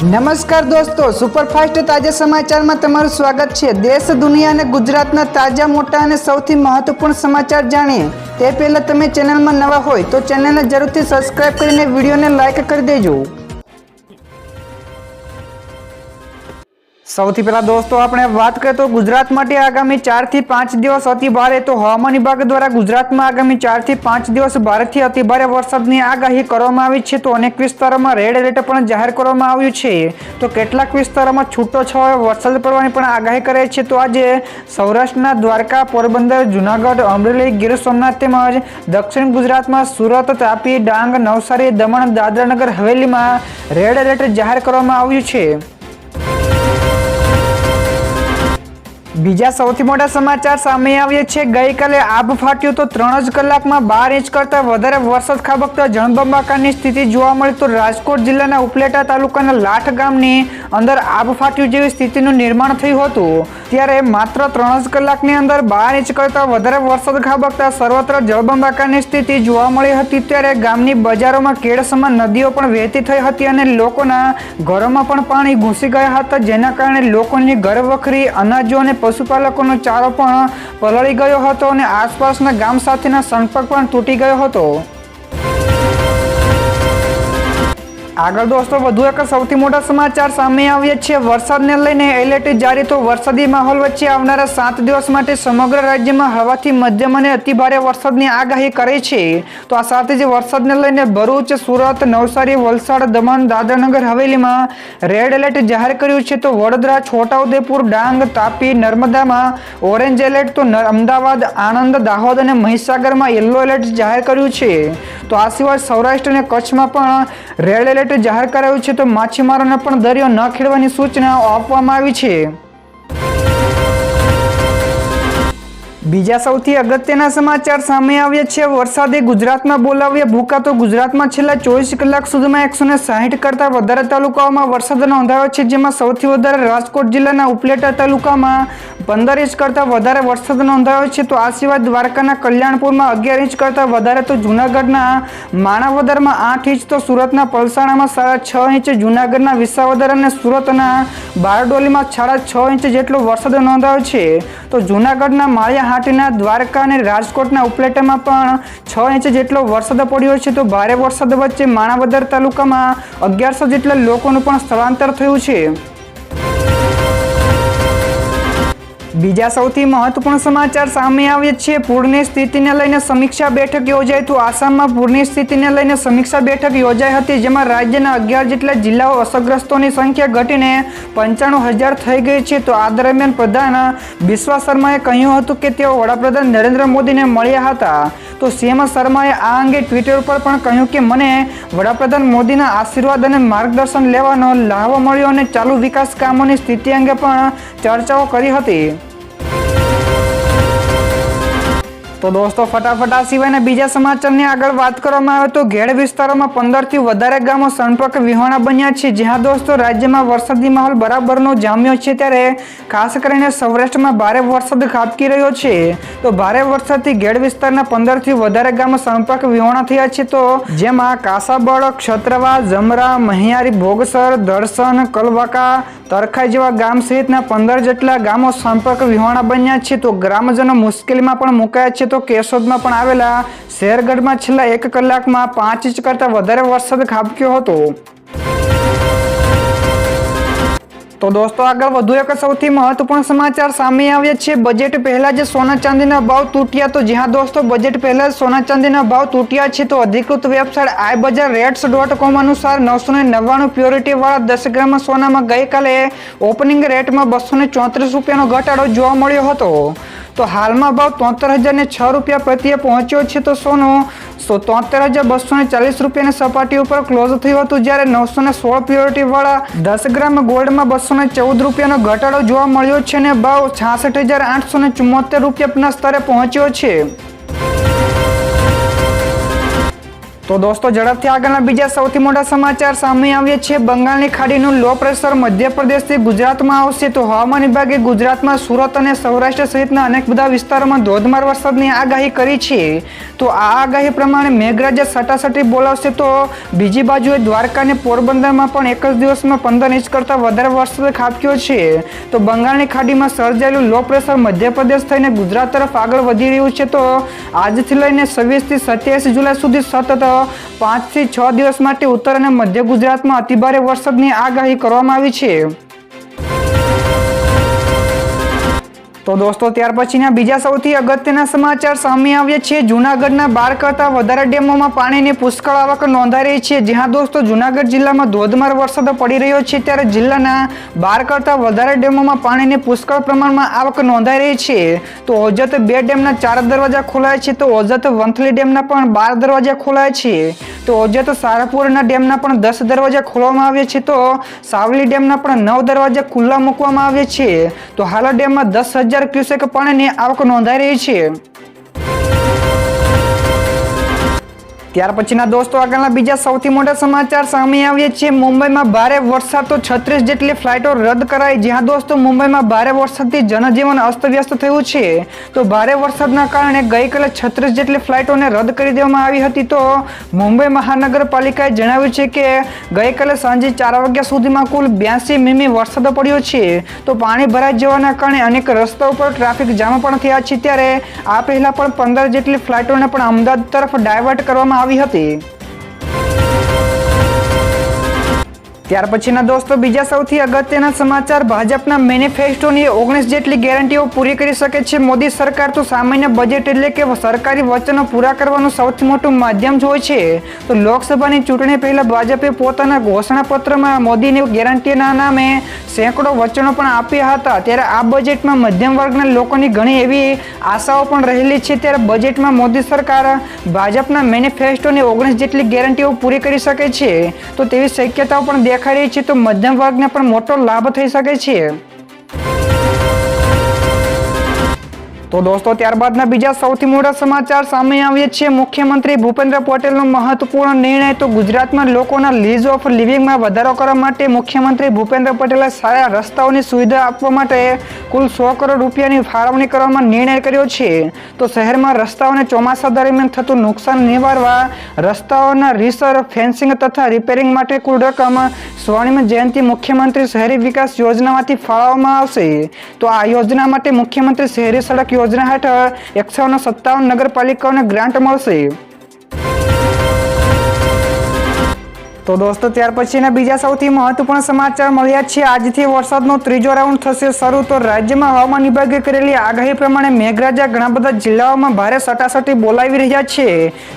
નમસ્કાર દોસ્તો, સુપરફાસ્ટ તાજા સમાચારમાં તમારું સ્વાગત છે। દેશ, દુનિયા અને ગુજરાતના તાજા, મોટા અને સૌથી મહત્વપૂર્ણ સમાચાર જાણીએ તે પહેલા તમે ચેનલમાં નવા હોય તો ચેનલને જરૂરથી સબસ્ક્રાઇબ કરીને વિડીયોને લાઇક કરી દેજો। સૌથી પહેલા દોસ્તો આપણે વાત કરીએ તો ગુજરાત માટે આગામી 4 થી 5 દિવસ અતિ ભારે તો હવામાન વિભાગ દ્વારા ગુજરાતમાં આગામી 4 થી 5 દિવસ ભારેથી અતિ ભારે વરસાદની આગાહી કરવામાં આવી છે। તો અનેક વિસ્તારોમાં રેડ એલર્ટ પણ જાહેર કરવામાં આવ્યું છે। તો કેટલાક વિસ્તારોમાં છૂટોછવાયો વરસાદ પડવાની પણ આગાહી કરે છે। તો આજે સૌરાષ્ટ્રના દ્વારકા, પોરબંદર, જૂનાગઢ, અમરેલી, ગીર સોમનાથ તેમજ દક્ષિણ ગુજરાતમાં સુરત, તાપી, ડાંગ, નવસારી, દમણ, દાદરા નગર હવેલીમાં રેડ એલર્ટ જાહેર કરવામાં આવ્યું છે। બીજા સૌથી મોટા સમાચાર સામે આવ્યા છે। ગઈકાલે આબ ફાટ્યું તો 3 જ કલાકમાં 12 ઇંચ કરતાં વધારે વરસાદ ખાબકતા જળબંબાકારની સ્થિતિ જોવા મળી। તો રાજકોટ જિલ્લાના ઉપલેટા તાલુકાના લાઠ ગામની અંદર આબ ફાટ્યું જેવી સ્થિતિનું નિર્માણ થયું હતું। ત્યારે માત્ર 3 જ કલાકની અંદર 12 ઇંચ કરતાં વધારે વરસાદ ખાબકતા સર્વત્ર જળબંબાકારની સ્થિતિ જોવા મળી હતી। ત્યારે ગામની બજારોમાં કેળ સમાન નદીઓ પણ વહેતી થઈ હતી અને લોકોના ઘરોમાં પણ પાણી ઘૂસી ગયા હતા, જેના કારણે લોકોની ઘરવખરી, અનાજો અને પશુપાલકોનો ચારો પણ પલળી ગયો હતો અને આસપાસના ગામ સાથેના સંપર્ક પણ તૂટી ગયો હતો। આગળ દોસ્તો વધુ એક સૌથી મોટા સમાચાર સામે આવ્યા છે। વરસાદને લઈને એલર્ટ જારી તો વરસાદી માહોલ વચ્ચે આવનારા 7 દિવસ માટે સમગ્ર રાજ્યમાં હળવાથી મધ્યમ અને અતિભારે વરસાદની આગાહી કરી છે। તો આ સાથે જ વરસાદને લઈને ભરૂચ, સુરત, નવસારી, વલસાડ, દમણ, દાદરાનગર હવેલીમાં રેડ એલર્ટ જાહેર કર્યું છે। તો વડોદરા, છોટાઉદેપુર, ડાંગ, તાપી, નર્મદામાં ઓરેન્જ એલર્ટ, તો અમદાવાદ, આણંદ, દાહોદ અને મહીસાગરમાં યલો એલર્ટ જાહેર કર્યું છે। તો આ સિવાય સૌરાષ્ટ્ર અને કચ્છમાં પણ રેડ એલર્ટ જાહેર કરાયું છે। તો માછીમારોને પણ દરિયો ન ખેડવાની સૂચના આપવામાં આવી છે। બીજા સૌથી અગત્યના સમાચાર સામે આવ્યા છે। વરસાદે ગુજરાતમાં બોલાવ્યા ભૂકા તો ગુજરાતમાં છેલ્લા 24 કલાક સુધીમાં 160 કરતાં વધારે તાલુકાઓમાં વરસાદ નોંધાયો છે, જેમાં સૌથી વધારે રાજકોટ જિલ્લાના ઉપલેટા તાલુકામાં 15 ઇંચ કરતાં વધારે વરસાદ નોંધાયો છે। તો આ સિવાય દ્વારકાના કલ્યાણપુરમાં 11 ઇંચ કરતાં વધારે, તો જૂનાગઢના માણાવદરમાં 8 ઇંચ, તો સુરતના પલસાણામાં 6.5 ઇંચ, જૂનાગઢના વિસાવદર અને સુરતના બારડોલીમાં 6.5 ઇંચ જેટલો વરસાદ નોંધાયો છે। તો જૂનાગઢના માળિયા હાટીના, દ્વારકા અને રાજકોટના ઉપલેટામાં પણ 6 ઇંચ જેટલો વરસાદ પડ્યો છે। તો ભારે વરસાદ વચ્ચે માણાવદર તાલુકામાં 1100 જેટલા લોકોનું પણ સ્થળાંતર થયું છે। બીજા સૌથી મહત્વપૂર્ણ સમાચાર સામે આવ્યા છે। પૂરની સ્થિતિને લઈને સમીક્ષા બેઠક યોજાઈ તો આસામમાં પૂરની સ્થિતિને લઈને સમીક્ષા બેઠક યોજાઈ હતી, જેમાં રાજ્યના 11 જેટલા જિલ્લાઓ અસરગ્રસ્તોની સંખ્યા ઘટીને 95,000 થઈ ગઈ છે। તો આ દરમિયાન પ્રધાન બિસ્વા શર્માએ કહ્યું હતું કે તેઓ વડાપ્રધાન નરેન્દ્ર મોદીને મળ્યા હતા। તો સીએમ શર્માએ આ અંગે ટ્વિટર પર પણ કહ્યું કે મને વડાપ્રધાન મોદીના આશીર્વાદ અને માર્ગદર્શન લેવાનો લાહવો મળ્યો અને ચાલુ વિકાસ કામોની સ્થિતિ અંગે પણ ચર્ચાઓ કરી હતી। તો દોસ્તો ફટાફટ આ સિવાયના બીજા સમાચારની આગળ વાત કરવામાં આવે તો ઘેડ વિસ્તારોમાં 15 થી વધારે ગામો સંપર્ક વિહોણા બન્યા છે। જ્યાં દોસ્તો રાજ્યમાં વરસાદી માહોલ બરાબરનો જામ્યો છે, ત્યારે ખાસ કરીને સૌરાષ્ટ્રમાં ભારે વરસાદ ખાબકી રહ્યો છે। તો ભારે વરસાદથી ઘેડ વિસ્તારના 15 થી વધારે ગામો સંપર્ક વિહોણા થયા છે। તો જેમાં કાસાબળ, ક્ષત્રવા, જમરા, મહિયારી, ભોગસર, દર્શન, કલવાકા, તરખાઈ જેવા ગામ સહિતના 15 જેટલા ગામો સંપર્ક વિહોણા બન્યા છે। તો ગ્રામજનો મુશ્કેલીમાં પણ મુકાયા છે। તો કેશોદમાં પણ આવેલા શેરગઢમાં છેલ્લા 1 કલાકમાં 5 ઇંચ કરતાં વધારે વરસાદ ખાબક્યો હતો। તો દોસ્તો આગળ વધુ એક સૌથી મહત્વપૂર્ણ સમાચાર સામે આવ્યા છે। બજેટ પહેલા જ સોના ચાંદીના ભાવ તૂટ્યા તો જ્યાં દોસ્તો બજેટ પહેલા જ સોના ચાંદીના ભાવ તૂટ્યા છે। તો અધિકૃત વેબસાઇટ iBazaar.com અનુસાર 999 પ્યોરિટી વાળા 10 ગ્રામ સોનામાં ગઈકાલે ઓપનિંગ રેટમાં 234 રૂપિયાનો ઘટાડો જોવા મળ્યો હતો। તો હાલમાં ભાવ 73,006 રૂપિયા પ્રત્યે પહોંચ્યો છે। તો સોનું 73,240 રૂપિયાની સપાટી ઉપર ક્લોઝ થયું હતું, જ્યારે 916 પ્યોરિટી વાળા 10 ગ્રામ ગોલ્ડમાં 214 રૂપિયાનો ઘટાડો જોવા મળ્યો છે અને ભાવ 66,874 રૂપિયાના સ્તરે પહોંચ્યો છે। તો તો દોસ્તો ઝડપથી આગળના બીજા સૌથી મોટા સમાચાર સામે આવ્યા છે। બંગાળની ખાડીનું લો પ્રેશર મધ્યપ્રદેશથી ગુજરાતમાં આવશે। તો હવામાન વિભાગે ગુજરાતમાં સુરત અને સૌરાષ્ટ્ર સહિતના અનેક બધા વિસ્તારોમાં ધોધમાર વરસાદની આગાહી કરી છે। તો આ આગાહી પ્રમાણે મેઘરાજા સટાસટી બોલાવશે। તો બીજી બાજુએ દ્વારકા અને પોરબંદરમાં પણ એક જ દિવસમાં 15 ઇંચ કરતાં વધારે વરસાદ ખાબક્યો છે। તો બંગાળની ખાડીમાં સર્જાયેલું લો પ્રેશર મધ્યપ્રદેશ થઈને ગુજરાત તરફ આગળ વધી રહ્યું છે। તો આજથી લઈને 26 થી 27 જુલાઈ સુધી સતત 5 થી 6 દિવસ માટે ઉત્તર અને મધ્ય ગુજરાતમાં અતિભારે વરસાદની આગાહી કરવામાં આવી છે। તો દોસ્તો ત્યાર પછીના બીજા સૌથી અગત્યના સમાચાર સામે આવ્યા છે। જૂનાગઢના 12 કરતાં વધારે ડેમોમાં પાણીની પુષ્કળ આવક નોંધાઈ રહી છે। જ્યાં દોસ્તો જૂનાગઢ જિલ્લામાં ધોધમાર વરસાદ પડી રહ્યો છે, ત્યારે જિલ્લાના 12 કરતાં વધારે ડેમોમાં પાણીની પુષ્કળ પ્રમાણમાં આવક નોંધાઈ રહી છે। તો ઓજત 2 ડેમના 4 દરવાજા ખોલાય છે, તો ઓજત વંથલી ડેમના પણ 12 દરવાજા ખોલાય છે। તો ઓજત સારપુરના ડેમના પણ 10 દરવાજા ખોલવામાં આવ્યા છે, તો સાવલી ડેમના પણ 9 દરવાજા ખુલ્લા મૂકવામાં આવ્યા છે। તો હાલ ડેમમાં 10,000 ક્યુસેક પાણીની આવક નોંધાઈ રહી છે। ત્યાર પછીના દોસ્તો આગળના બીજા સૌથી મોટા સમાચાર સામે આવ્યા છે। મુંબઈમાં ભારે વરસાદ, તો 36 જેટલી ફ્લાઇટો રદ કરાઈ। જ્યાં દોસ્તો મુંબઈમાં ભારે વરસાદથી જનજીવન અસ્તવ્યસ્ત થયું છે। તો ભારે વરસાદના કારણે ગઈકાલે 36 જેટલી ફ્લાઇટોને રદ કરી દેવામાં આવી હતી। તો મુંબઈ મહાનગરપાલિકાએ જણાવ્યું છે કે ગઈકાલે સાંજે 4 વાગ્યા સુધીમાં કુલ 82 મીમી વરસાદ પડ્યો છે। તો પાણી ભરાઈ જવાના કારણે અનેક રસ્તાઓ પર ટ્રાફિક જામ પણ થયા છે। ત્યારે આ પહેલા પણ 15 જેટલી ફ્લાઇટોને પણ અમદાવાદ તરફ ડાયવર્ટ કરવામાં આવી હતી। ત્યાર પછીના દોસ્તો બીજા સૌથી અગત્યના સમાચાર, ભાજપના મેનિફેસ્ટોની 19 જેટલી ગેરંટીઓ પૂરી કરી શકે છે મોદી સરકાર। તો સામાન્ય બજેટ એટલે કે સરકારી વચનો પૂરા કરવાનું સૌથી મોટું માધ્યમ જ હોય છે। તો લોકસભાની ચૂંટણી પહેલા ભાજપે પોતાના ઘોષણાપત્રમાં મોદીની ગેરંટીના નામે સેંકડો વચનો પણ આપ્યા હતા। ત્યારે આ બજેટમાં મધ્યમ વર્ગના લોકોની ઘણી એવી આશાઓ પણ રહેલી છે। ત્યારે બજેટમાં મોદી સરકાર ભાજપના મેનિફેસ્ટોની 19 જેટલી ગેરંટીઓ પૂરી કરી શકે છે। તો તેવી શક્યતાઓ પણ દેખાઈ રહી છે। તો મધ્યમ વર્ગને પણ મોટો લાભ થઈ શકે છે। તો દોસ્તો ત્યારબાદના બીજા સૌથી મોટા સમાચાર સામે આવ્યા છે। મુખ્યમંત્રી ભૂપેન્દ્ર પટેલનો મહત્વપૂર્ણ નિર્ણય। તો ગુજરાતમાં લોકોના લીઝ ઓફ લિવિંગમાં વધારો કરવા માટે મુખ્યમંત્રી ભૂપેન્દ્ર પટેલે સારા રસ્તાઓની સુવિધા આપવા માટે કુલ 100 કરોડ રૂપિયાની ફાળવણી કરવામાં નિર્ણય કર્યો છે। તો શહેરમાં રસ્તાઓને ચોમાસા દરમિયાન થતું નુકસાન નિવારવા રસ્તાઓના રીસર, ફેન્સિંગ તથા રિપેરિંગ માટે કુલ રકમ સ્વર્ણિમ જયંતિ મુખ્યમંત્રી શહેરી વિકાસ યોજનામાંથી ફાળવવામાં આવશે। તો આ યોજના માટે મુખ્યમંત્રી શહેરી સડક યોજના હેઠળ 157 નગરપાલિકાઓને ગ્રાન્ટ મળશે। તો દોસ્તો ત્યાર પછીના બીજા સૌથી મહત્વપૂર્ણ સમાચાર મળ્યા છે। આજથી વરસાદનો ત્રીજો રાઉન્ડ થશે શરૂ। તો રાજ્યમાં હવામાન વિભાગે કરેલી આગાહી પ્રમાણે મેઘરાજા ઘણા બધા જિલ્લાઓમાં ભારે સટાસટી બોલાવી રહ્યા છે।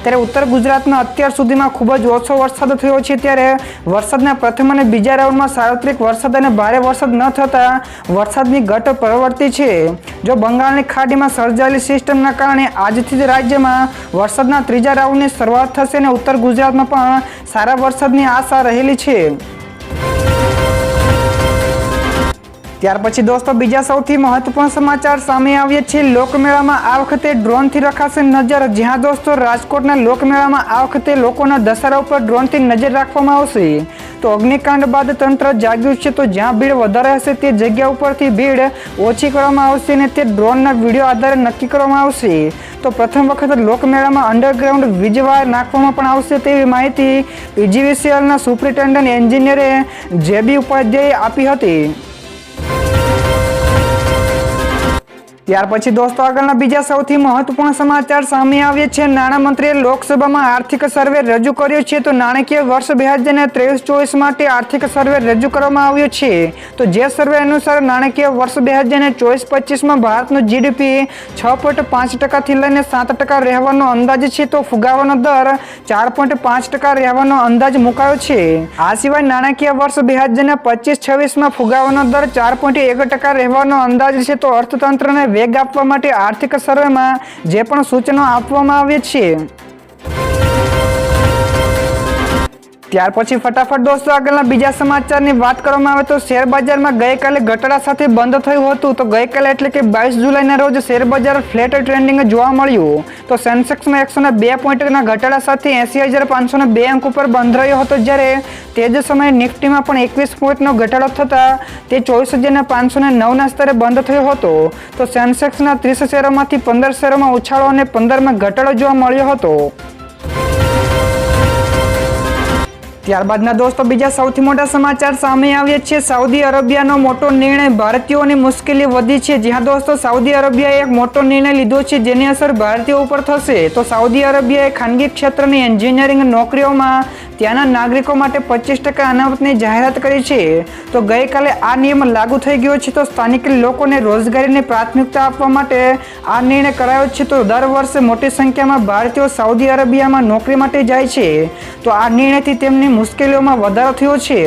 ત્યારે ઉત્તર ગુજરાતમાં અત્યાર સુધીમાં ખૂબ જ ઓછો વરસાદ થયો છે। ત્યારે વરસાદના પ્રથમ અને બીજા રાઉન્ડમાં સાર્વત્રિક વરસાદ અને ભારે વરસાદ ન થતાં વરસાદની ઘટ પ્રવર્તી છે। જો બંગાળની ખાડીમાં સર્જાયેલી સિસ્ટમના કારણે આજથી જ રાજ્યમાં વરસાદના ત્રીજા રાઉન્ડની શરૂઆત થશે અને ઉત્તર ગુજરાતમાં પણ સારા વરસાદ આશા રહેલી છે। ત્યાર પછી દોસ્તો બીજા સૌથી મહત્વપૂર્ણ સમાચાર સામે આવ્યા છે। લોકમેળામાં આ વખતે ડ્રોનથી રખાશે નજર। જ્યાં દોસ્તો રાજકોટના લોકમેળામાં આ વખતે લોકોના દશેરા ઉપર ડ્રોનથી નજર રાખવામાં આવશે। તો અગ્નિકાંડ બાદ તંત્ર જાગ્યું છે। તો જ્યાં ભીડ વધારે હશે તે જગ્યા ઉપરથી ભીડ ઓછી કરવામાં આવશે અને તે ડ્રોનના વિડીયો આધારે નક્કી કરવામાં આવશે। તો પ્રથમ વખત લોકમેળામાં અંડરગ્રાઉન્ડ વીજ વાયર નાખવામાં પણ આવશે તેવી માહિતી પીજીવીસીએલના સુપ્રિન્ટેન્ડન્ટ એન્જિનિયરે જેબી ઉપાધ્યાયે આપી હતી। ત્યાર પછી દોસ્તો આગળના બીજા સૌથી મહત્વપૂર્ણ સમાચાર સામે આવ્યા છે। નાણામંત્રીએ લોકસભામાં આર્થિક સર્વે રજૂ કર્યો છે। તો નાણાકીય વર્ષ 2023-24 માટે આર્થિક સર્વે રજૂ કરવામાં આવ્યો છે। તો જે સર્વે અનુસાર નાણાકીય વર્ષ 2024-25માં ભારતનું જીડીપી 6.5% લઈને 7% રહેવાનો અંદાજ છે। તો ફુગાવાનો દર 4.5% રહેવાનો અંદાજ મુકાયો છે। આ સિવાય નાણાકીય વર્ષ 2025-26માં ફુગાવાનો દર 4.1% રહેવાનો અંદાજ છે। તો અર્થતંત્રને વેગ આપવા માટે આર્થિક સર્વેમાં જે પણ સૂચનો આપવામાં આવે છે। ત્યાર પછી ફટાફટ દોસ્તો આગળના બીજા સમાચારની વાત કરવામાં આવે તો શેર બજારમાં ગઈકાલે ઘટાડા સાથે બંધ થયું હતું. તો ગઈકાલે એટલે કે 22 જુલાઈના રોજ શેર બજાર ફ્લેટ ટ્રેન્ડિંગ જોવા મળ્યું. તો સેન્સેક્સમાં 102 પોઈન્ટના ઘટાડા સાથે 80,502 અંક ઉપર બંધ રહ્યો હતો, જ્યારે તે જ સમયે નિફ્ટીમાં પણ 21 પોઈન્ટનો ઘટાડો થતાં તે 24,509ના સ્તરે બંધ થયો હતો. તો સેન્સેક્સના 30 શેરોમાંથી 15 શેરોમાં ઉછાળો અને 15માં ઘટાડો જોવા મળ્યો હતો. ત્યારબાદના દોસ્તો બીજા સૌથી મોટા સમાચાર સામે આવ્યા છે. સાઉદી અરેબિયાનો મોટો નિર્ણય, ભારતીયોની મુશ્કેલી વધી છે. જ્યાં દોસ્તો સાઉદી અરેબિયાએ એક મોટો નિર્ણય લીધો છે જેની અસર ભારતીયો ઉપર થશે. તો સાઉદી અરેબિયાએ ખાનગી ક્ષેત્રની એન્જિનિયરિંગ નોકરીઓમાં ત્યાંના નાગરિકો માટે 25% અનામતની જાહેરાત કરી છે. તો ગઈકાલે આ નિયમ લાગુ થઈ ગયો છે. તો સ્થાનિક લોકોને રોજગારીને પ્રાથમિકતા આપવા માટે આ નિર્ણય કરાયો છે. તો દર વર્ષે મોટી સંખ્યામાં ભારતીયો સાઉદી અરેબિયામાં નોકરી માટે જાય છે. તો આ નિર્ણયથી તેમની મુશ્કેલીઓમાં વધારો થયો છે.